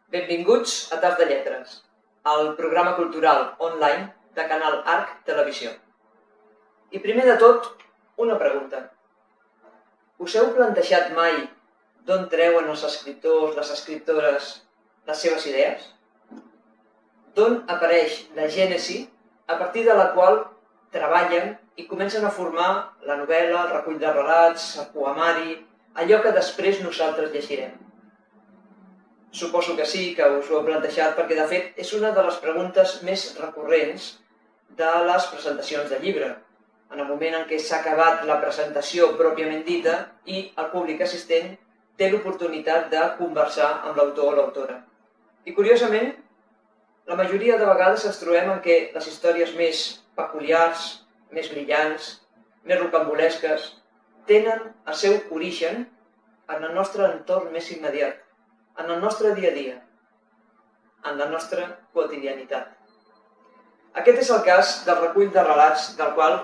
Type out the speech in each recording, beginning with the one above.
Benvinguts a Tas de Lletres, el programa cultural online de Canal Arc Televisió. I primer de tot, una pregunta. Us heu plantejat mai d'on treuen els escriptors, les escriptores, les seves idees? D'on apareix la gènesi a partir de la qual treballen i comencen a formar la novel·la, el recull de relats, el poemari, allò que després nosaltres llegirem? Suposo que sí, que us ho heu plantejat, perquè de fet és una de les preguntes més recurrents de les presentacions de llibre, en el moment en què s'ha acabat la presentació pròpiament dita i el públic assistent té l'oportunitat de conversar amb l'autor o l'autora. I curiosament, la majoria de vegades ens trobem en què les històries més peculiars, més brillants, més rocambolesques, tenen el seu origen en el nostre entorn més immediat, en el nostre dia a dia, en la nostra quotidianitat. Aquest és el cas del recull de relats del qual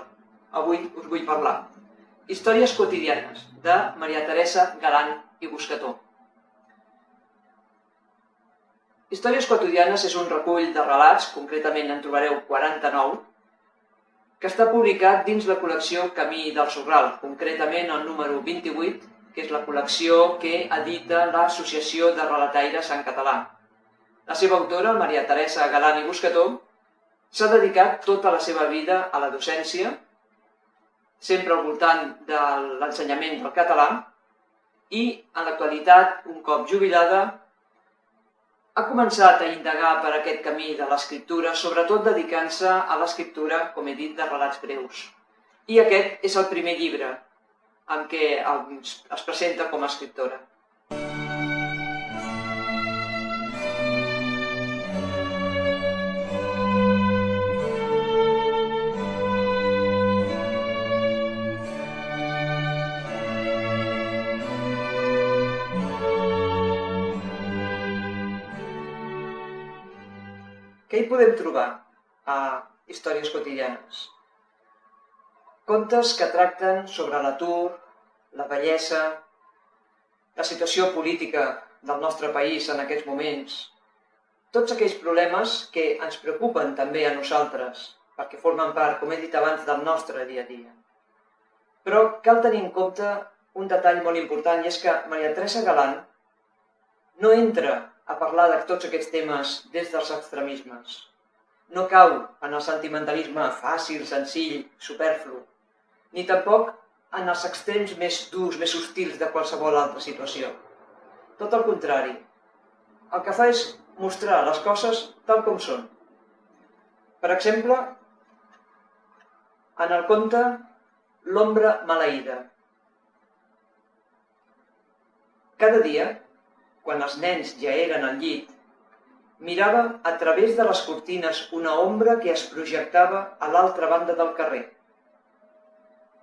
avui us vull parlar. Històries quotidianes, de Maria Teresa Galán i Buscató. Històries quotidianes és un recull de relats, concretament en trobareu 49, que està publicat dins la col·lecció Camí del Sorral, concretament el número 28, que és la col·lecció que edita l'Associació de Relataires en Català. La seva autora, Maria Teresa Galán i Buscató, s'ha dedicat tota la seva vida a la docència, sempre al voltant de l'ensenyament del català, i en l'actualitat, un cop jubilada, ha començat a indagar per aquest camí de l'escriptura, sobretot dedicant-se a l'escriptura, com he dit, de relats breus. I aquest és el primer llibre en què es presenta com a escriptora. Què hi podem trobar a Històries quotidianes? Contes que tracten sobre l'atur, la bellesa, la situació política del nostre país en aquests moments, tots aquells problemes que ens preocupen també a nosaltres, perquè formen part, com he dit abans, del nostre dia a dia. Però cal tenir en compte un detall molt important, i és que Maria Teresa Galán no entra a parlar de tots aquests temes des dels extremismes. No cau en el sentimentalisme fàcil, senzill, superflu, ni tampoc en els extrems més durs, més hostils de qualsevol altra situació. Tot el contrari. El que fa és mostrar les coses tal com són. Per exemple, en el conte L'ombra maleïda. Cada dia, quan els nens ja eren al llit, mirava a través de les cortines una ombra que es projectava a l'altra banda del carrer.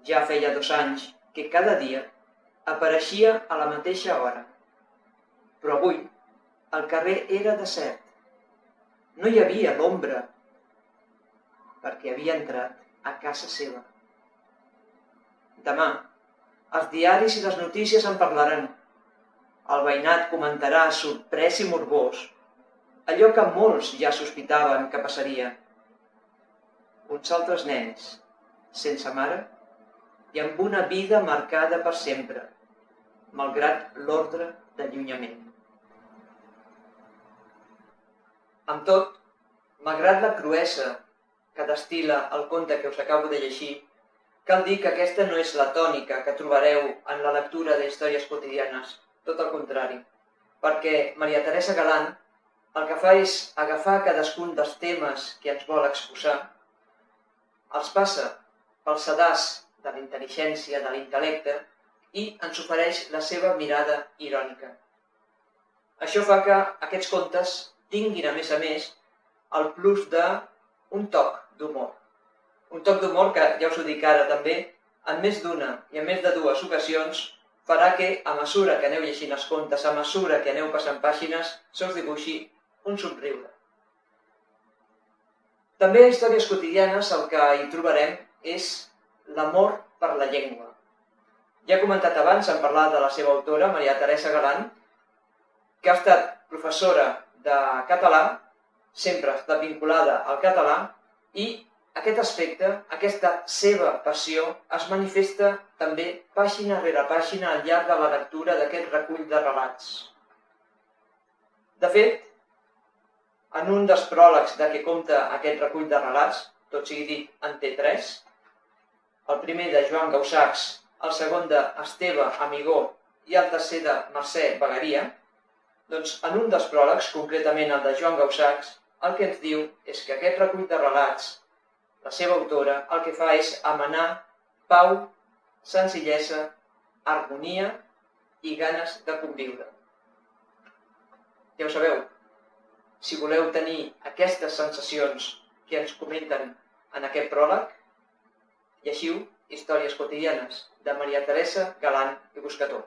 Ja feia 2 anys que cada dia apareixia a la mateixa hora. Però avui el carrer era desert. No hi havia l'ombra, perquè havia entrat a casa seva. Demà, els diaris i les notícies en parlaran. El veïnat comentarà sorprès i morbós allò que molts ja sospitaven que passaria. Uns altres nens, sense mare, i amb una vida marcada per sempre, malgrat l'ordre d'allunyament. Amb tot, malgrat la cruesa que destil·la el conte que us acabo de llegir, cal dir que aquesta no és la tònica que trobareu en la lectura de històries quotidianes, tot el contrari, perquè Maria Teresa Galán el que fa és agafar cadascun dels temes que ens vol exposar, els passa pel sedàs de la intel·ligència, de l'intel·lecte, i ens ofereix la seva mirada irònica. Això fa que aquests contes tinguin, a més, el plus d'un toc d'humor. Un toc d'humor que, ja us ho dic ara també, en més d'una i en més de 2 ocasions, farà que, a mesura que aneu llegint els contes, a mesura que aneu passant pàgines, se us dibuixi un somriure. També a Històries quotidianes el que hi trobarem és l'amor per la llengua. Ja he comentat abans, en parlar de la seva autora, Maria Teresa Galán, que ha estat professora de català sempre està vinculada al català i aquest aspecte, aquesta seva passió, es manifesta també pàgina rere pàgina al llarg de la lectura d'aquest recull de relats. De fet, en un dels pròlegs de què compta aquest recull de relats, tot sigui dit en té 3, el primer de Joan Gaussacs, el segon d'Esteve Amigó i el tercer de Mercè Bagaria, doncs en un dels pròlegs, concretament el de Joan Gaussacs, el que ens diu és que aquest recull de relats, la seva autora, el que fa és emanar pau, senzillesa, harmonia i ganes de conviure. Ja ho sabeu, si voleu tenir aquestes sensacions que ens comenten en aquest pròleg, llegiu Històries quotidianes, de Maria Teresa Galant i Buscató.